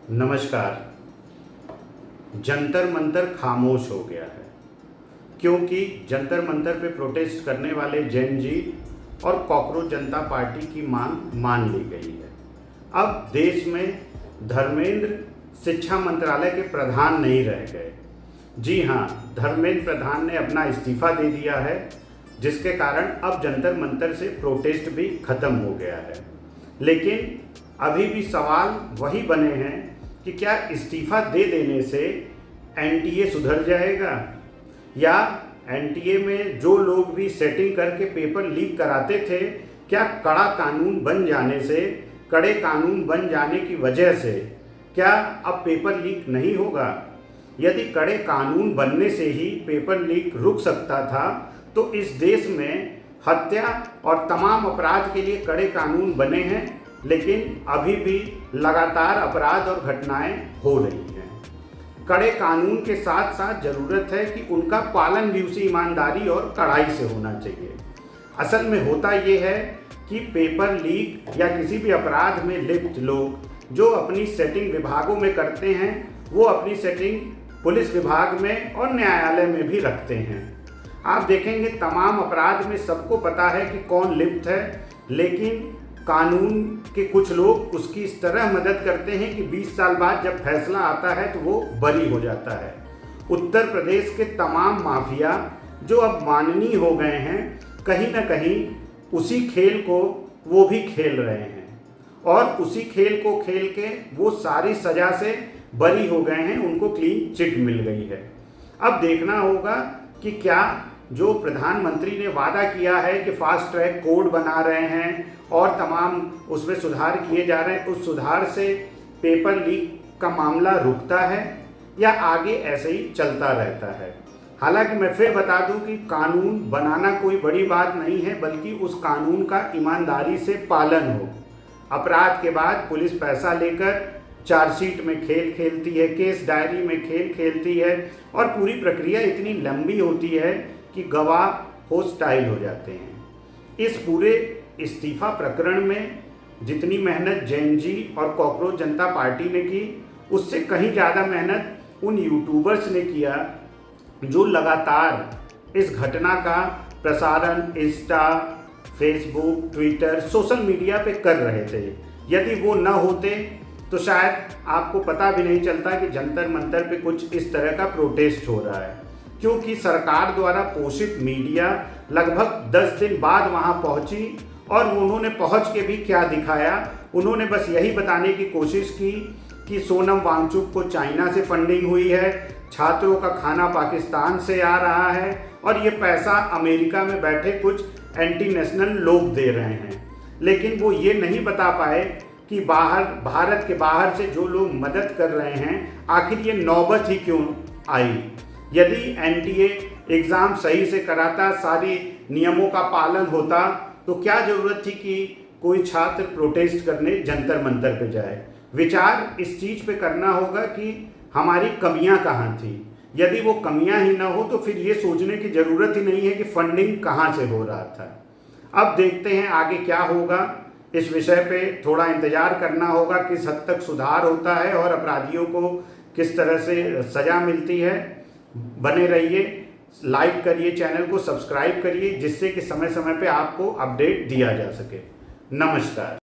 नमस्कार। जंतर मंतर खामोश हो गया है क्योंकि जंतर मंतर पे प्रोटेस्ट करने वाले जैन जी और कॉकरोच जनता पार्टी की मांग मान ली गई है। अब देश में धर्मेंद्र शिक्षा मंत्रालय के प्रधान नहीं रह गए। जी हाँ, धर्मेंद्र प्रधान ने अपना इस्तीफा दे दिया है, जिसके कारण अब जंतर मंतर से प्रोटेस्ट भी खत्म हो गया है। लेकिन अभी भी सवाल वही बने हैं कि क्या इस्तीफा दे देने से एनटीए सुधर जाएगा, या एनटीए में जो लोग भी सेटिंग करके पेपर लीक कराते थे, क्या कड़े कानून बन जाने की वजह से क्या अब पेपर लीक नहीं होगा? यदि कड़े कानून बनने से ही पेपर लीक रुक सकता था, तो इस देश में हत्या और तमाम अपराध के लिए कड़े कानून बने हैं, लेकिन अभी भी लगातार अपराध और घटनाएं हो रही हैं। कड़े कानून के साथ साथ ज़रूरत है कि उनका पालन भी उसी ईमानदारी और कड़ाई से होना चाहिए। असल में होता ये है कि पेपर लीक या किसी भी अपराध में लिप्त लोग जो अपनी सेटिंग विभागों में करते हैं, वो अपनी सेटिंग पुलिस विभाग में और न्यायालय में भी रखते हैं। आप देखेंगे तमाम अपराध में सबको पता है कि कौन लिप्त है, लेकिन कानून के कुछ लोग उसकी इस तरह मदद करते हैं कि 20 साल बाद जब फैसला आता है तो वो बरी हो जाता है। उत्तर प्रदेश के तमाम माफिया जो अब माननीय हो गए हैं, कहीं ना कहीं उसी खेल को वो भी खेल रहे हैं और उसी खेल को खेल के वो सारी सज़ा से बरी हो गए हैं, उनको क्लीन चिट मिल गई है। अब देखना होगा कि क्या जो प्रधानमंत्री ने वादा किया है कि फास्ट ट्रैक कोर्ट बना रहे हैं और तमाम उसमें सुधार किए जा रहे हैं, उस सुधार से पेपर लीक का मामला रुकता है या आगे ऐसे ही चलता रहता है। हालांकि मैं फिर बता दूं कि कानून बनाना कोई बड़ी बात नहीं है, बल्कि उस कानून का ईमानदारी से पालन हो। अपराध के बाद पुलिस पैसा लेकर चार्जशीट में खेल खेलती है, केस डायरी में खेल खेलती है और पूरी प्रक्रिया इतनी लंबी होती है कि गवाह होस्टाइल हो जाते हैं। इस पूरे इस्तीफा प्रकरण में जितनी मेहनत जैन जी और कॉकरोच जनता पार्टी ने की, उससे कहीं ज़्यादा मेहनत उन यूट्यूबर्स ने किया जो लगातार इस घटना का प्रसारण Insta, Facebook, Twitter, social media पे कर रहे थे। यदि वो न होते तो शायद आपको पता भी नहीं चलता कि जंतर मंतर पे कुछ इस तरह का प्रोटेस्ट हो रहा है, क्योंकि सरकार द्वारा पोषित मीडिया लगभग 10 दिन बाद वहां पहुंची और उन्होंने पहुंच के भी क्या दिखाया, उन्होंने बस यही बताने की कोशिश की कि सोनम वांगचुक को चाइना से फंडिंग हुई है, छात्रों का खाना पाकिस्तान से आ रहा है और ये पैसा अमेरिका में बैठे कुछ एंटी नेशनल लोग दे रहे हैं। लेकिन वो ये नहीं बता पाए कि भारत के बाहर से जो लोग मदद कर रहे हैं, आखिर ये नौबत ही क्यों आई। यदि एनटीए एग्ज़ाम सही से कराता, सारी नियमों का पालन होता, तो क्या ज़रूरत थी कि कोई छात्र प्रोटेस्ट करने जंतर मंतर पे जाए। विचार इस चीज़ पे करना होगा कि हमारी कमियां कहाँ थी। यदि वो कमियां ही ना हो तो फिर ये सोचने की ज़रूरत ही नहीं है कि फंडिंग कहाँ से हो रहा था। अब देखते हैं आगे क्या होगा। इस विषय पे थोड़ा इंतज़ार करना होगा, किस हद तक सुधार होता है और अपराधियों को किस तरह से सज़ा मिलती है। बने रहिए, लाइक करिए, चैनल को सब्सक्राइब करिए, जिससे कि समय समय पे आपको अपडेट दिया जा सके। नमस्कार।